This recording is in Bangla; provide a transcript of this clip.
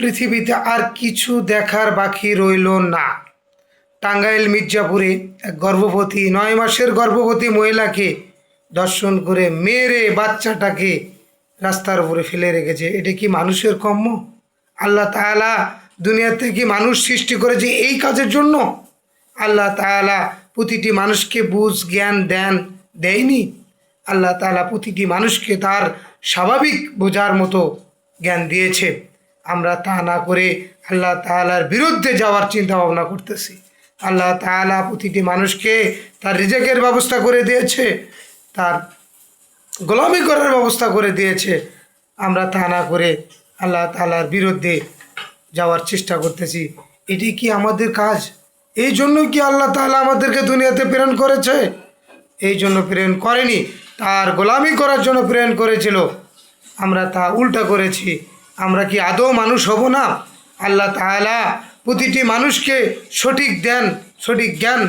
পৃথিবীতে আর কিছু দেখার বাকি রইল না। টাঙ্গাইল মির্জাপুরে এক গর্ভবতী 9 মাসের গর্ভবতী মহিলাকে দর্শন করে মেরে বাচ্চাটাকে রাস্তার উপরে ফেলে রেখেছে। এটা কি মানুষের কর্ম? আল্লাহ তাআলা দুনিয়াতে কি মানুষ সৃষ্টি করেছে এই কাজের জন্য? আল্লাহ তাআলা প্রতিটি মানুষকে বুঝ জ্ঞান দেয়নি। আল্লাহ তাআলা প্রতিটি মানুষকে তার স্বাভাবিক বোঝার মতো জ্ঞান দিয়েছে। আমরা তা না করে আল্লাহ তাআলার বিরুদ্ধে যাওয়ার চিন্তা ভাবনা করতেছি। আল্লাহ তাআলা প্রতিটি মানুষকে তার রিজেকের ব্যবস্থা করে দিয়েছে, তার গোলামি করার ব্যবস্থা করে দিয়েছে। আমরা তা না করে আল্লাহ তাআলার বিরুদ্ধে যাওয়ার চেষ্টা করতেছি। এটি কি আমাদের কাজ? এই জন্য কি আল্লাহ তাআলা আমাদেরকে দুনিয়াতে প্রেরণ করেছে? এই জন্য প্রেরণ করেনি, তার গোলামি করার জন্য প্রেরণ করেছিল। আমরা তা উল্টা করেছি। আমরা কি আদৌ মানুষ হব না? আল্লাহ তাআলা প্রতিটি মানুষকে সঠিক জ্ঞান